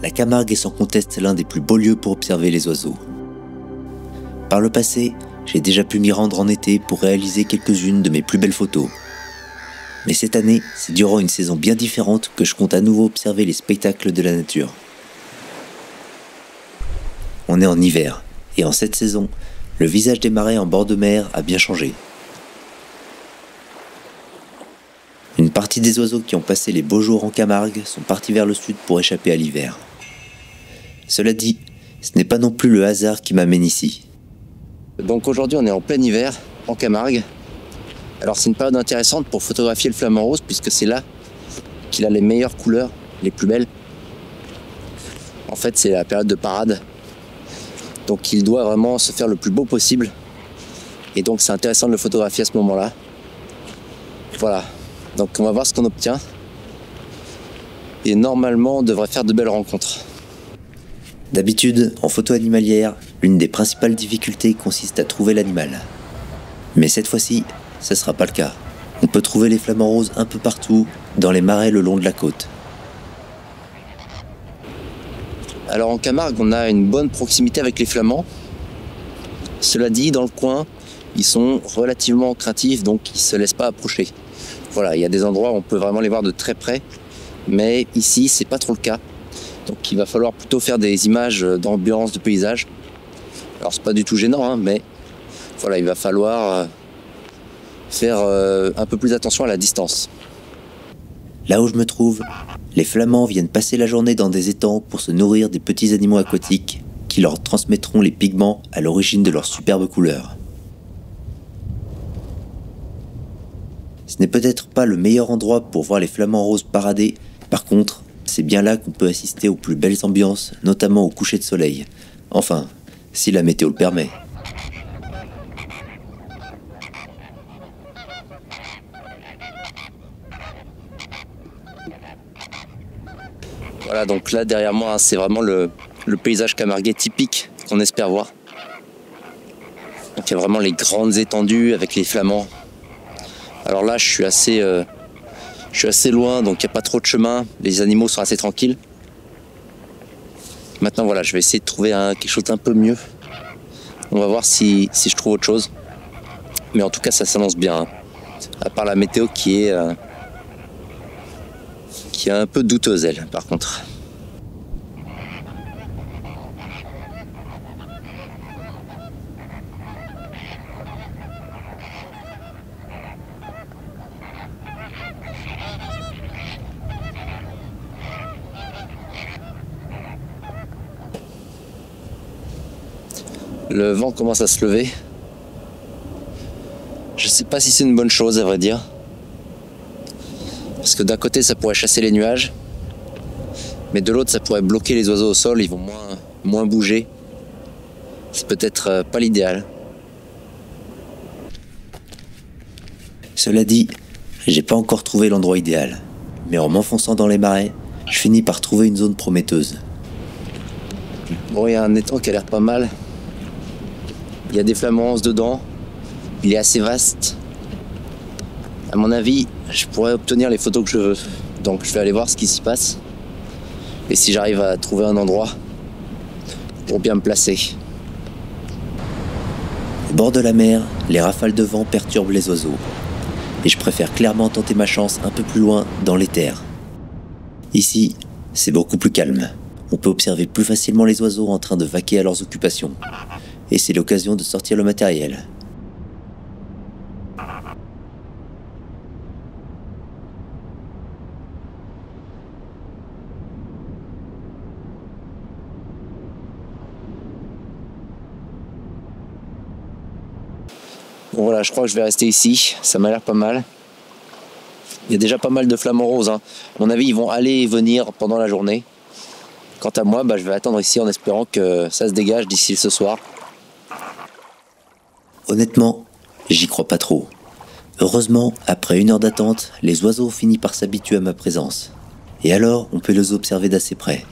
la Camargue est sans conteste l'un des plus beaux lieux pour observer les oiseaux. Par le passé, j'ai déjà pu m'y rendre en été pour réaliser quelques-unes de mes plus belles photos. Mais cette année, c'est durant une saison bien différente que je compte à nouveau observer les spectacles de la nature. On est en hiver, et en cette saison, le visage des marais en bord de mer a bien changé. Une partie des oiseaux qui ont passé les beaux jours en Camargue sont partis vers le sud pour échapper à l'hiver. Cela dit, ce n'est pas non plus le hasard qui m'amène ici. Donc aujourd'hui on est en plein hiver, en Camargue. Alors c'est une période intéressante pour photographier le flamant rose puisque c'est là qu'il a les meilleures couleurs, les plus belles. En fait c'est la période de parade. Donc il doit vraiment se faire le plus beau possible. Et donc c'est intéressant de le photographier à ce moment-là. Voilà, donc on va voir ce qu'on obtient. Et normalement on devrait faire de belles rencontres. D'habitude, en photo animalière, l'une des principales difficultés consiste à trouver l'animal. Mais cette fois-ci, ce ne sera pas le cas. On peut trouver les flamants roses un peu partout, dans les marais le long de la côte. Alors en Camargue, on a une bonne proximité avec les flamands. Cela dit, dans le coin, ils sont relativement craintifs, donc ils ne se laissent pas approcher. Voilà, il y a des endroits où on peut vraiment les voir de très près, mais ici, c'est pas trop le cas. Donc il va falloir plutôt faire des images d'ambiance, de paysage. Alors c'est pas du tout gênant, hein, mais voilà, il va falloir faire un peu plus attention à la distance. Là où je me trouve, les flamands viennent passer la journée dans des étangs pour se nourrir des petits animaux aquatiques qui leur transmettront les pigments à l'origine de leurs superbes couleurs. Ce n'est peut-être pas le meilleur endroit pour voir les flamants roses parader, par contre, c'est bien là qu'on peut assister aux plus belles ambiances, notamment au coucher de soleil. Enfin, si la météo le permet. Voilà, donc là derrière moi, c'est vraiment le paysage camarguais typique qu'on espère voir. Donc il y a vraiment les grandes étendues avec les flamands. Alors là, je suis assez loin, donc il n'y a pas trop de chemin. Les animaux sont assez tranquilles. Maintenant, voilà, je vais essayer de trouver quelque chose d'un peu mieux. On va voir si je trouve autre chose. Mais en tout cas, ça s'annonce bien. Hein. À part la météo qui est un peu douteuse, elle, par contre. Le vent commence à se lever. Je sais pas si c'est une bonne chose, à vrai dire. Parce que d'un côté, ça pourrait chasser les nuages. Mais de l'autre, ça pourrait bloquer les oiseaux au sol. Ils vont moins bouger. C'est peut-être pas l'idéal. Cela dit, j'ai pas encore trouvé l'endroit idéal. Mais en m'enfonçant dans les marais, je finis par trouver une zone prometteuse. Bon, il y a un étang qui a l'air pas mal. Il y a des flamants roses dedans. Il est assez vaste. À mon avis, je pourrais obtenir les photos que je veux. Donc je vais aller voir ce qui s'y passe. Et si j'arrive à trouver un endroit pour bien me placer. Au bord de la mer, les rafales de vent perturbent les oiseaux. Et je préfère clairement tenter ma chance un peu plus loin, dans les terres. Ici, c'est beaucoup plus calme. On peut observer plus facilement les oiseaux en train de vaquer à leurs occupations. Et c'est l'occasion de sortir le matériel. Bon voilà, je crois que je vais rester ici. Ça m'a l'air pas mal. Il y a déjà pas mal de flamants roses. Hein. À mon avis, ils vont aller et venir pendant la journée. Quant à moi, je vais attendre ici en espérant que ça se dégage d'ici ce soir. Honnêtement, j'y crois pas trop. Heureusement, après 1 heure d'attente, les oiseaux finissent par s'habituer à ma présence. Et alors, on peut les observer d'assez près.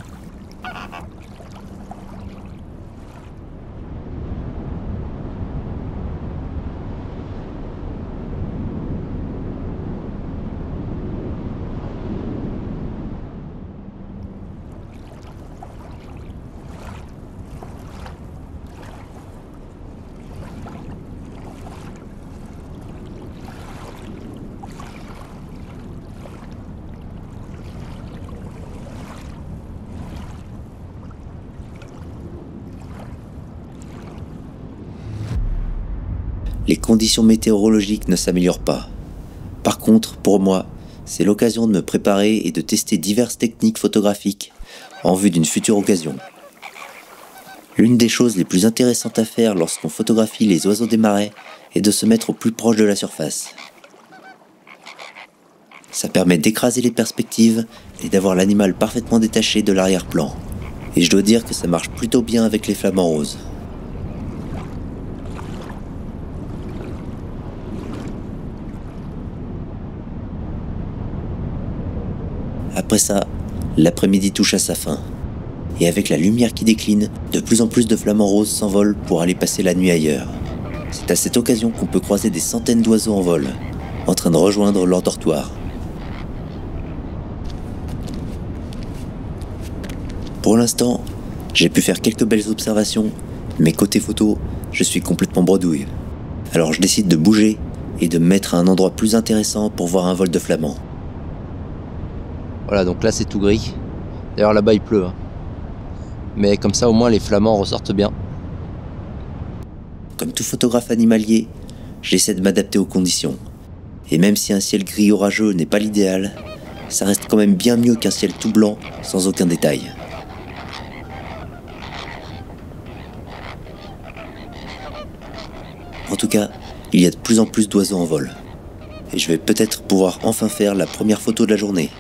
les conditions météorologiques ne s'améliorent pas. Par contre, pour moi, c'est l'occasion de me préparer et de tester diverses techniques photographiques en vue d'une future occasion. L'une des choses les plus intéressantes à faire lorsqu'on photographie les oiseaux des marais est de se mettre au plus proche de la surface. Ça permet d'écraser les perspectives et d'avoir l'animal parfaitement détaché de l'arrière-plan. Et je dois dire que ça marche plutôt bien avec les flamants roses. Après ça, l'après-midi touche à sa fin. Et avec la lumière qui décline, de plus en plus de flamants roses s'envolent pour aller passer la nuit ailleurs. C'est à cette occasion qu'on peut croiser des centaines d'oiseaux en vol, en train de rejoindre leur dortoir. Pour l'instant, j'ai pu faire quelques belles observations, mais côté photo, je suis complètement bredouille. Alors je décide de bouger et de me mettre à un endroit plus intéressant pour voir un vol de flamands. Voilà, donc là c'est tout gris. D'ailleurs là-bas il pleut. Mais comme ça au moins les flamands ressortent bien. Comme tout photographe animalier, j'essaie de m'adapter aux conditions. Et même si un ciel gris orageux n'est pas l'idéal, ça reste quand même bien mieux qu'un ciel tout blanc sans aucun détail. En tout cas, il y a de plus en plus d'oiseaux en vol. Et je vais peut-être pouvoir enfin faire la première photo de la journée.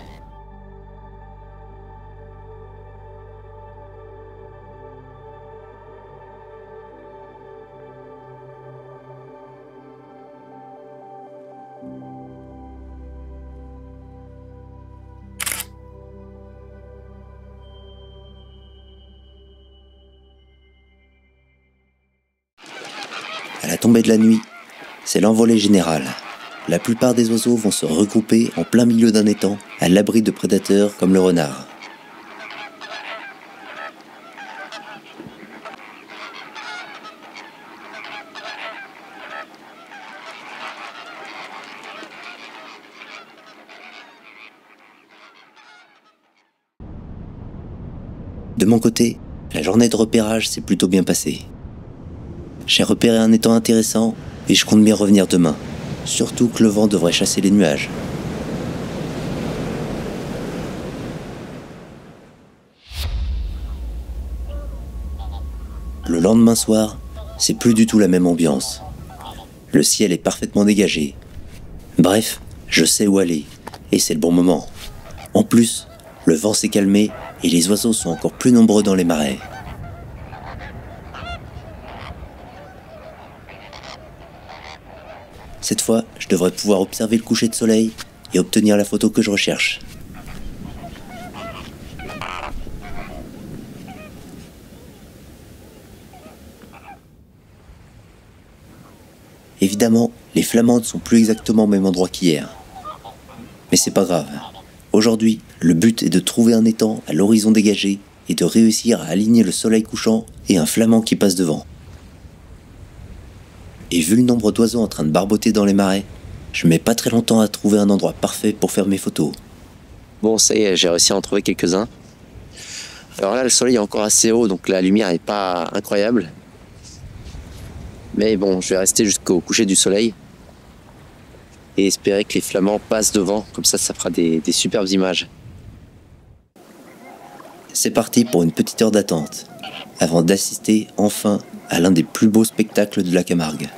À la tombée de la nuit, c'est l'envolée générale. La plupart des oiseaux vont se regrouper en plein milieu d'un étang, à l'abri de prédateurs comme le renard. De mon côté, la journée de repérage s'est plutôt bien passée. J'ai repéré un étang intéressant et je compte bien revenir demain. Surtout que le vent devrait chasser les nuages. Le lendemain soir, c'est plus du tout la même ambiance. Le ciel est parfaitement dégagé. Bref, je sais où aller et c'est le bon moment. En plus, le vent s'est calmé et les oiseaux sont encore plus nombreux dans les marais. Cette fois, je devrais pouvoir observer le coucher de soleil et obtenir la photo que je recherche. Évidemment, les flamands ne sont plus exactement au même endroit qu'hier. Mais c'est pas grave. Aujourd'hui, le but est de trouver un étang à l'horizon dégagé et de réussir à aligner le soleil couchant et un flamand qui passe devant. Et vu le nombre d'oiseaux en train de barboter dans les marais, je mets pas très longtemps à trouver un endroit parfait pour faire mes photos. Bon, ça y est, j'ai réussi à en trouver quelques-uns. Alors là, le soleil est encore assez haut, donc la lumière n'est pas incroyable. Mais bon, je vais rester jusqu'au coucher du soleil et espérer que les flamands passent devant, comme ça fera des superbes images. C'est parti pour une petite heure d'attente, avant d'assister enfin à l'un des plus beaux spectacles de la Camargue.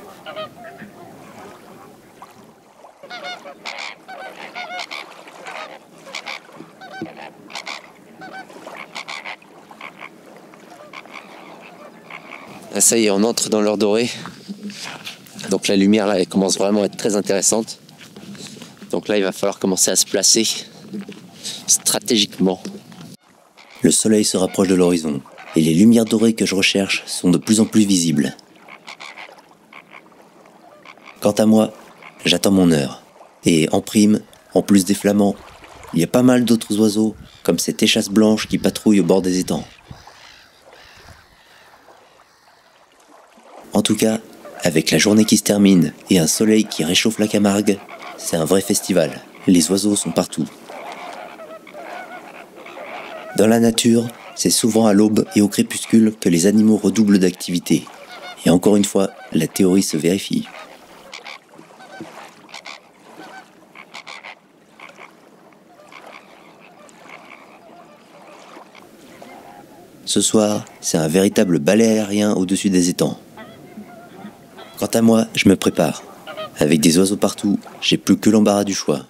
Ah, ça y est, on entre dans l'heure dorée. Donc la lumière là, elle commence vraiment à être très intéressante. Donc là, il va falloir commencer à se placer stratégiquement. Le soleil se rapproche de l'horizon, et les lumières dorées que je recherche sont de plus en plus visibles. Quant à moi, j'attends mon heure. Et en prime, en plus des flamands, il y a pas mal d'autres oiseaux, comme cette échasse blanche qui patrouille au bord des étangs. En tout cas, avec la journée qui se termine et un soleil qui réchauffe la Camargue, c'est un vrai festival. Les oiseaux sont partout. Dans la nature, c'est souvent à l'aube et au crépuscule que les animaux redoublent d'activité. Et encore une fois, la théorie se vérifie. Ce soir, c'est un véritable balai aérien au-dessus des étangs. Quant à moi, je me prépare. Avec des oiseaux partout, j'ai plus que l'embarras du choix.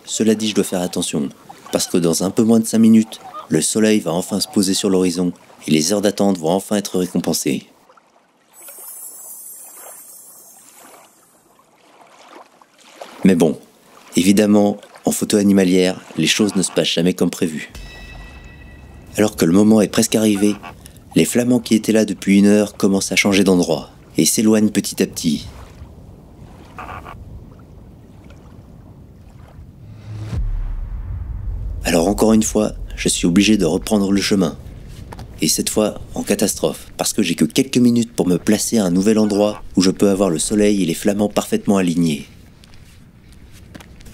Cela dit, je dois faire attention, parce que dans un peu moins de 5 minutes, le soleil va enfin se poser sur l'horizon et les heures d'attente vont enfin être récompensées. Mais bon, évidemment, en photo animalière, les choses ne se passent jamais comme prévu. Alors que le moment est presque arrivé, les flamands qui étaient là depuis 1 heure commencent à changer d'endroit et s'éloignent petit à petit. Alors encore une fois, je suis obligé de reprendre le chemin. Et cette fois, en catastrophe, parce que j'ai que quelques minutes pour me placer à un nouvel endroit où je peux avoir le soleil et les flamands parfaitement alignés.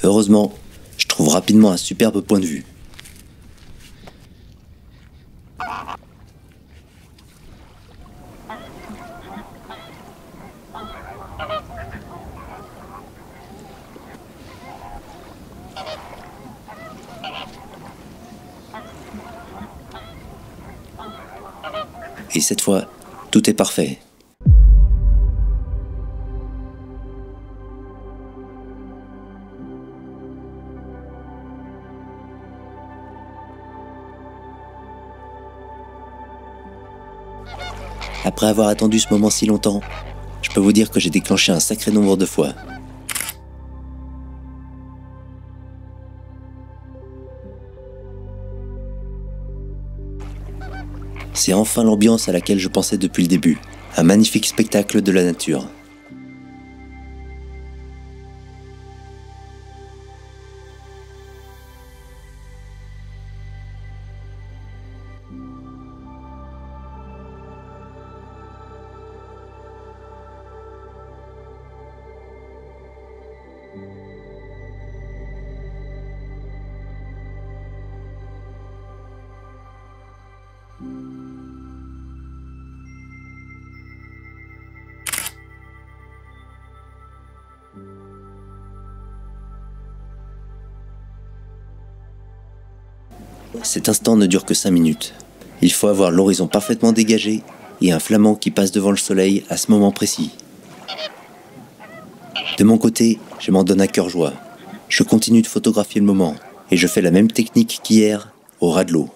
Heureusement, je trouve rapidement un superbe point de vue. Et cette fois, tout est parfait. Après avoir attendu ce moment si longtemps, je peux vous dire que j'ai déclenché un sacré nombre de fois. C'est enfin l'ambiance à laquelle je pensais depuis le début, un magnifique spectacle de la nature. Cet instant ne dure que 5 minutes. Il faut avoir l'horizon parfaitement dégagé et un flamand qui passe devant le soleil à ce moment précis. De mon côté, je m'en donne à cœur joie. Je continue de photographier le moment et je fais la même technique qu'hier au ras de l'eau.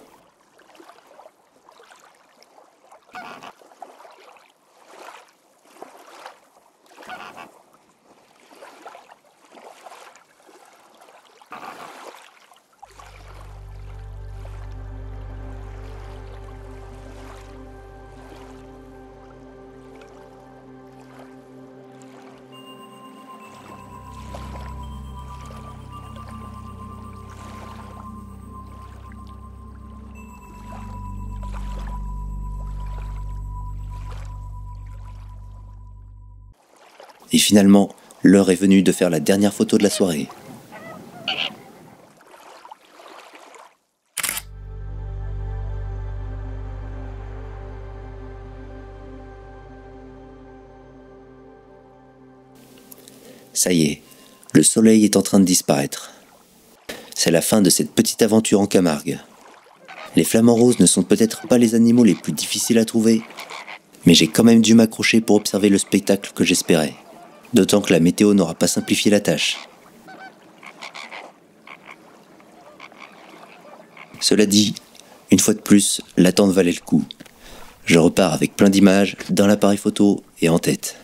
Et finalement, l'heure est venue de faire la dernière photo de la soirée. Ça y est, le soleil est en train de disparaître. C'est la fin de cette petite aventure en Camargue. Les flamants roses ne sont peut-être pas les animaux les plus difficiles à trouver, mais j'ai quand même dû m'accrocher pour observer le spectacle que j'espérais. D'autant que la météo n'aura pas simplifié la tâche. Cela dit, une fois de plus, l'attente valait le coup. Je repars avec plein d'images, dans l'appareil photo et en tête.